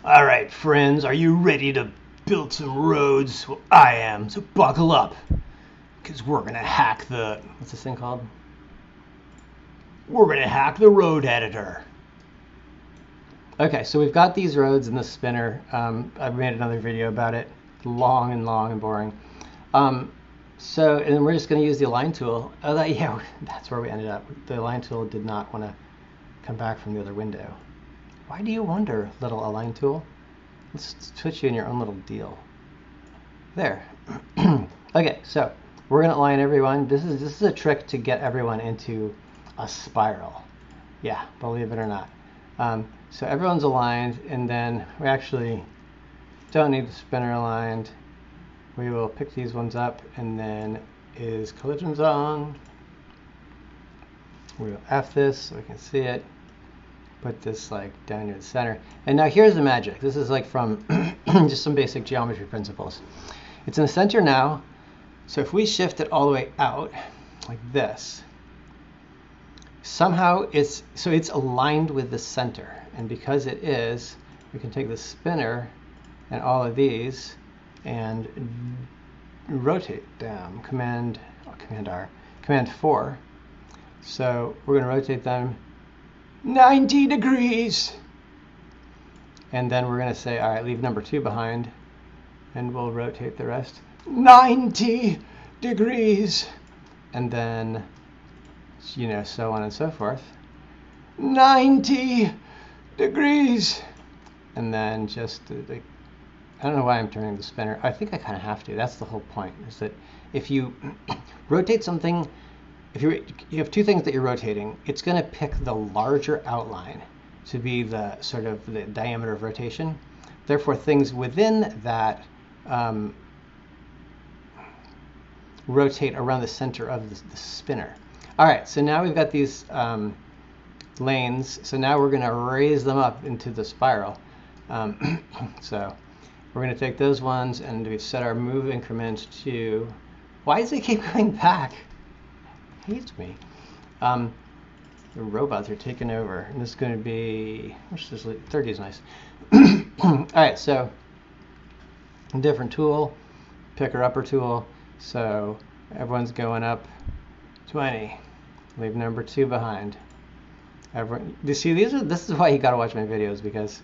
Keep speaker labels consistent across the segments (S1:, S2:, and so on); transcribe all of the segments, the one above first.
S1: All right, friends, are you ready to build some roads? Well, I am, so buckle up, because we're going to hack what's this thing called? We're going to hack the road editor. Okay, so we've got these roads in the spinner. I've made another video about it, long and boring. And then we're just going to use the align tool. Oh, yeah, that's where we ended up. The align tool did not want to come back from the other window. Why do you wonder, little align tool? Let's put you in your own little deal. There. Okay, so we're going to align everyone. This is a trick to get everyone into a spiral. Yeah, believe it or not. So everyone's aligned, and then we actually don't need the spinner aligned. We will pick these ones up, and then is collision zone. We'll F this so we can see it. Put this like down near the center. And now here's the magic. This is like from just some basic geometry principles. It's in the center now. So if we shift it all the way out like this, somehow it's aligned with the center. And because it is, we can take the spinner and all of these and rotate them. Command R, Command 4. So we're going to rotate them 90 degrees. And then we're going to say, all right, leave number 2 behind, and we'll rotate the rest 90 degrees. And then, so on and so forth. 90 degrees. And then just, I don't know why I'm turning the spinner. I think I kind of have to. That's the whole point, is that if you rotate something, if you have 2 things that you're rotating, it's going to pick the larger outline to be the sort of the diameter of rotation. Therefore, things within that rotate around the center of the spinner. All right, so now we've got these lanes. So now we're going to raise them up into the spiral. So we're going to take those ones, and we set our move increment to, why does it keep going back? Hates me. The robots are taking over, and this is going to be, which is 30 is nice. All right, so different tool, pick our upper tool. So everyone's going up 20. Leave number 2 behind. Everyone, you see, this is why you got to watch my videos, because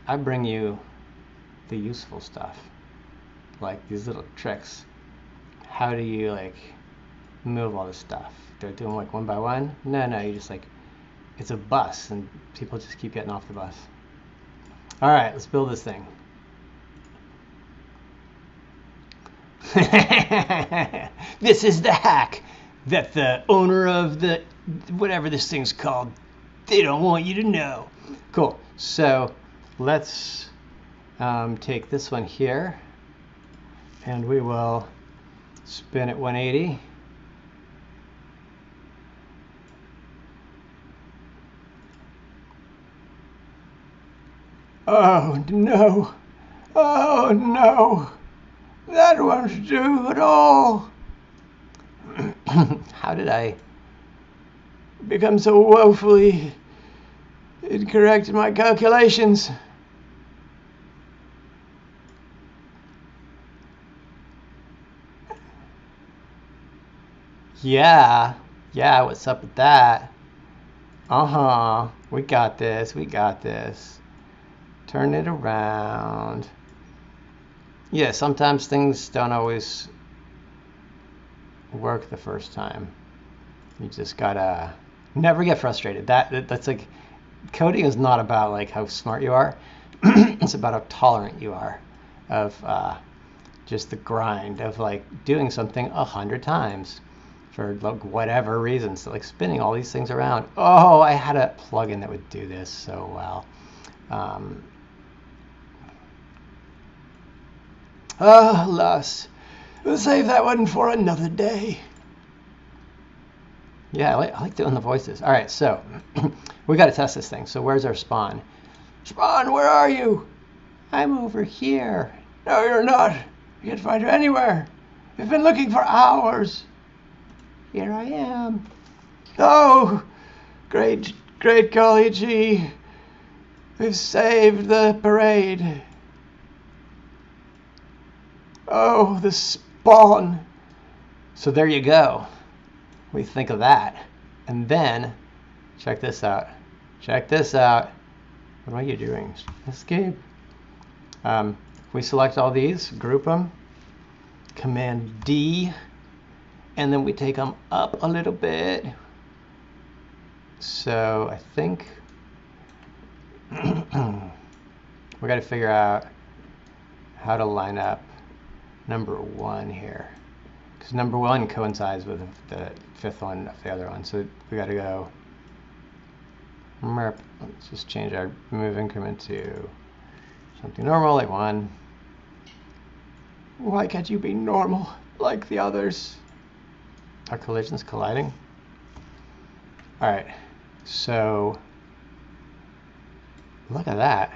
S1: I bring you the useful stuff, like these little tricks. How do you move all this stuff? Do I do them like one by one? No, you just it's a bus, and people just keep getting off the bus. All right, let's build this thing. This is the hack that the owner of the, whatever this thing's called, they don't want you to know. Cool, so let's take this one here, and we will spin it 180. Oh no, oh no, that won't do at all. How did I become so woefully incorrect in my calculations? Yeah, what's up with that? We got this. Turn it around. Yeah, sometimes things don't always work the first time. You just gotta never get frustrated. That's like, coding is not about how smart you are. It's about how tolerant you are of just the grind of doing something 100 times for whatever reasons. So spinning all these things around. Oh, I had a plugin that would do this so well. Alas, we'll save that one for another day. Yeah, I like doing the voices. All right, so we got to test this thing. So where's our spawn? Spawn, where are you? I'm over here. No, you're not. You can't find you anywhere. We've been looking for hours. Here I am. Oh, great golly gee. We've saved the parade. Oh, the spawn. So there you go. We think of that. And then, check this out. Check this out. What are you doing? Escape. We select all these, group them, Command D, and then we take them up a little bit. So I think we got to figure out how to line up number 1 here, because number 1 coincides with the 5th one of the other one. So we got to go. Let's just change our move increment to something normal, like 1. Why can't you be normal like the others? Are collisions colliding? All right, so look at that.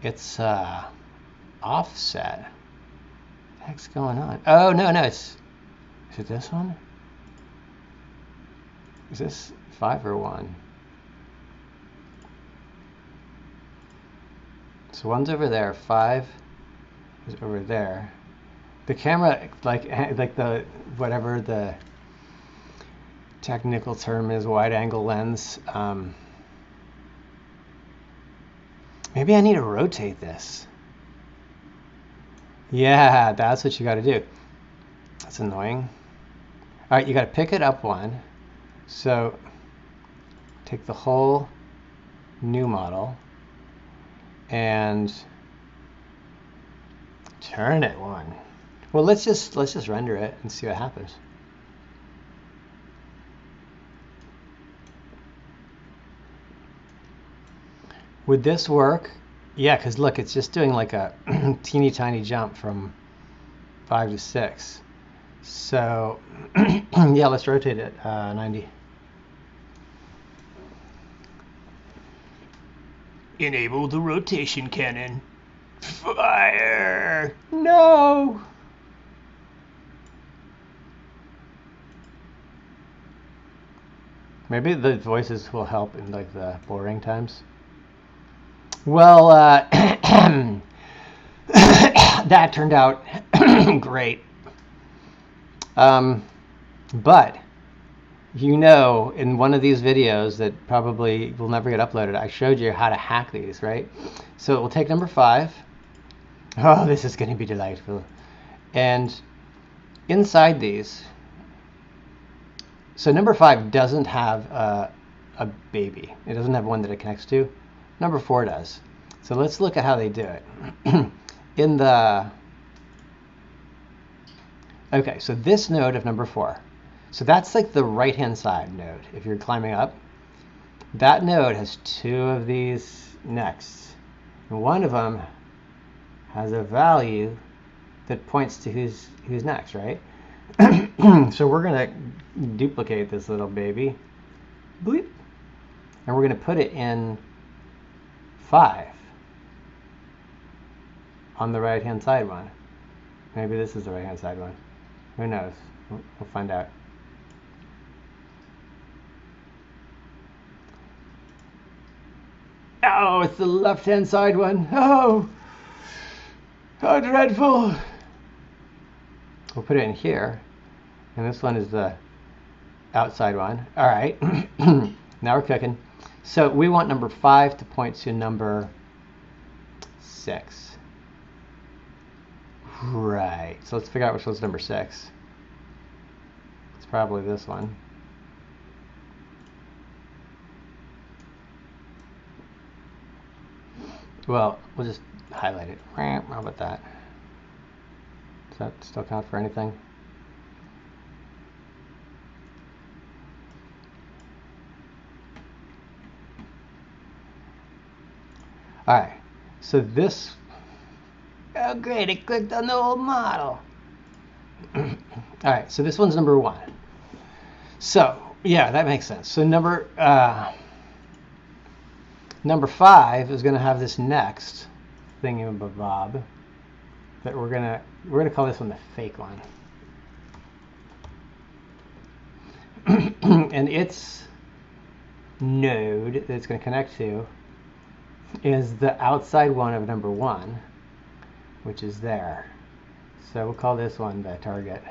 S1: It's offset. What the heck's going on? Oh, no, is it this one? Is this 5 or 1? So 1's over there, 5 is over there. The camera, like the, whatever the technical term is, wide angle lens. Maybe I need to rotate this. Yeah, that's what you got to do. That's annoying. All right, you got to pick it up 1. So take the whole new model and turn it 1. Well, let's just render it and see what happens. Would this work? Yeah, because look, it's just doing like a teeny tiny jump from 5 to 6. So yeah, let's rotate it 90. Enable the rotation cannon. Fire! No! Maybe the voices will help in like the boring times. Well, that turned out great. But you know, in one of these videos that probably will never get uploaded, I showed you how to hack these, right? So we'll take number 5. Oh, this is going to be delightful. And inside these, so number 5 doesn't have a baby. It doesn't have one that it connects to. Number 4 does. So let's look at how they do it. In the, okay, so this node of number 4. So that's like the right-hand side node. If you're climbing up, that node has 2 of these next. And one of them has a value that points to who's next, right? So we're going to duplicate this little baby. Bleep. And we're going to put it in 5 on the right-hand side one. Maybe this is the right-hand side one. Who knows? We'll find out. Oh, it's the left-hand side one. Oh, how dreadful. We'll put it in here. And this one is the outside one. All right. Now we're cooking. So we want number 5 to point to number 6. Right. So let's figure out which one's number 6. It's probably this one. Well, we'll just highlight it. How about that? Does that still count for anything? All right. So this, oh great, it clicked on the old model. All right, so this one's number 1. So yeah, that makes sense. So number 5 is going to have this next thingamabob that we're gonna call this one the fake one, and its node that it's going to connect to is the outside one of number 1, which is there. So we'll call this one the target.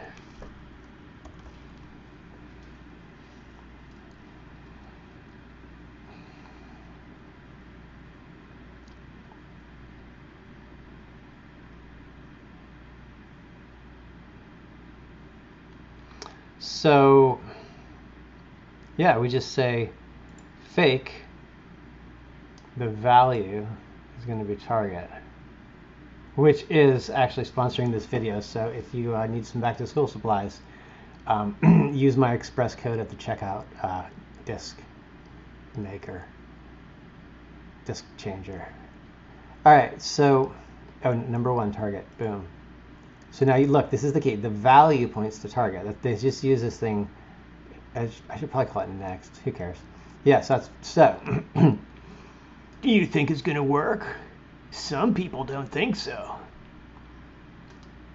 S1: So yeah, we just say fake, the value is going to be target, which is actually sponsoring this video. So if you need some back to school supplies, use my express code at the checkout. Disc maker, disc changer. All right, so number 1 target, boom. So now you look, this is the key. The value points to target. They just use this thing. I should probably call it next. Who cares? Yeah, so that's so. Do you think it's gonna work? Some people don't think so.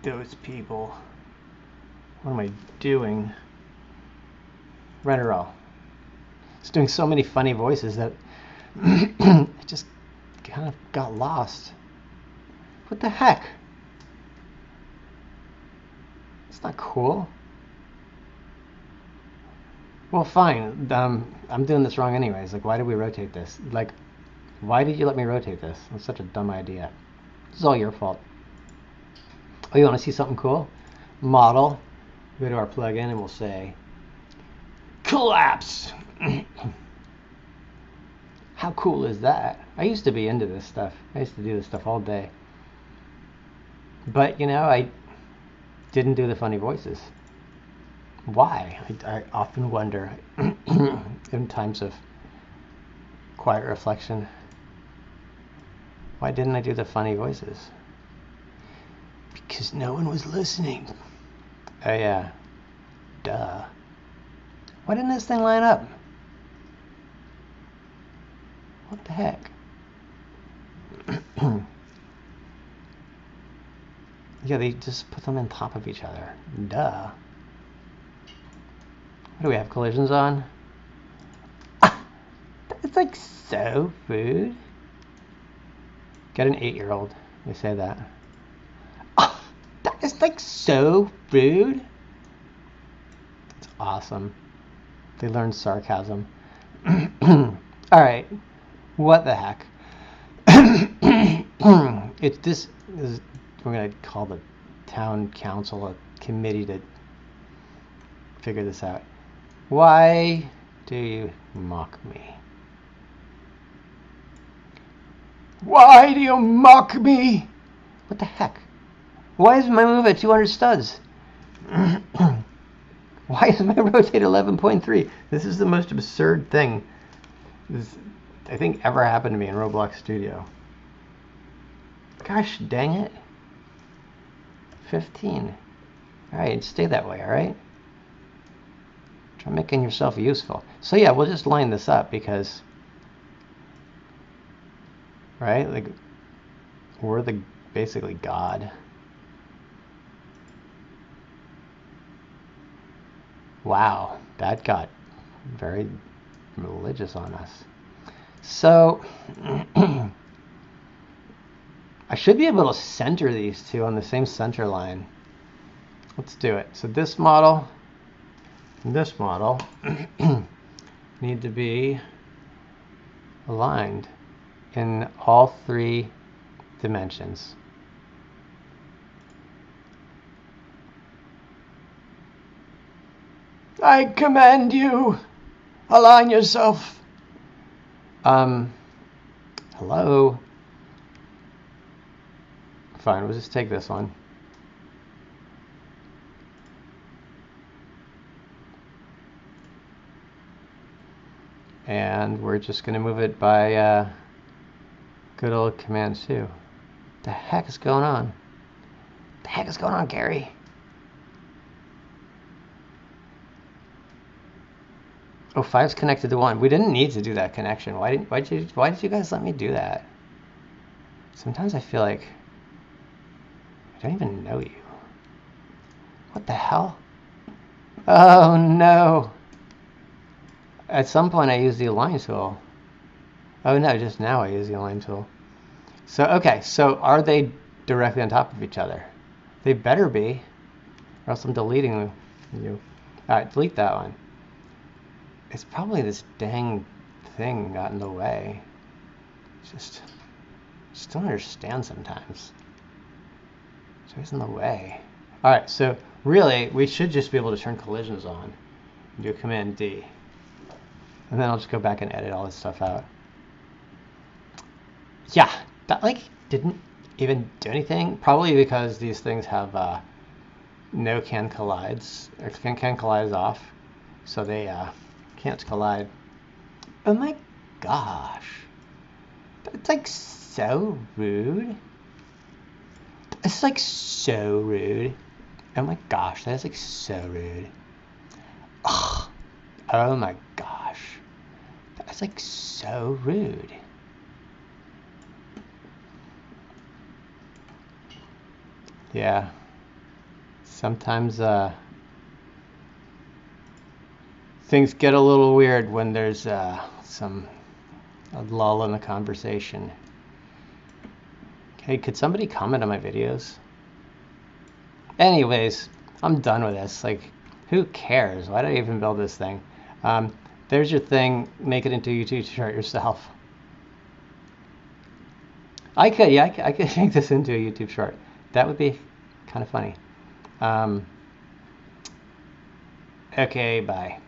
S1: Those people. What am I doing? Render all. It's doing so many funny voices that it just kind of got lost. What the heck? It's not cool. Well, fine. I'm doing this wrong anyways. Like, why did we rotate this? Like, why did you let me rotate this? It's such a dumb idea. This is all your fault. Oh, you want to see something cool? Model. Go to our plugin and we'll say collapse. How cool is that? I used to be into this stuff. I used to do this stuff all day. But, you know, I didn't do the funny voices. Why? I often wonder in times of quiet reflection. Why didn't I do the funny voices? Because no one was listening. Oh yeah. Duh. Why didn't this thing line up? What the heck? Yeah, they just put them on top of each other. Duh. What do we have collisions on? It's like so rude. Get an 8-year-old. They say that. Oh, that is like so rude. It's awesome. They learn sarcasm. All right. What the heck? It's this is we're gonna call the town council a committee to figure this out. Why do you mock me? Why do you mock me? What the heck? Why is my move at 200 studs? Why is my rotate 11.3? This is the most absurd thing I think ever happened to me in Roblox Studio. Gosh dang it. 15. Alright, stay that way, alright? Try making yourself useful. So yeah, we'll just line this up because, right? Like, we're the basically God. Wow, that got very religious on us. So, I should be able to center these two on the same center line. Let's do it. So this model and this model need to be aligned in all 3 dimensions. I command you, align yourself. Hello? Fine, we'll just take this one. And we're just going to move it by good old Command 2. The heck is going on? What the heck is going on, Gary? Oh, 5's connected to 1. We didn't need to do that connection. Why did you guys let me do that? Sometimes I feel like I don't even know you. What the hell? Oh no. At some point I used the align tool. Oh no, just now I use the align tool. So, okay, so are they directly on top of each other? They better be, or else I'm deleting you. All right, delete that one. It's probably this dang thing got in the way. Just don't understand sometimes. It's always in the way. All right, so really, we should just be able to turn collisions on. Do Command D. And then I'll just go back and edit all this stuff out. Yeah, that like didn't even do anything. Probably because these things have no can collides, or can collides off, so they can't collide. Oh my gosh, that's like so rude. It's like so rude. Oh my gosh, that is like so rude. Ugh. Oh my gosh, that's like so rude. Yeah. Sometimes things get a little weird when there's a lull in the conversation. Okay, could somebody comment on my videos? Anyways, I'm done with this. Like, who cares? Why did I even build this thing? There's your thing. Make it into a YouTube short yourself. I could, yeah, I could make this into a YouTube short. That would be kind of funny. Okay, bye.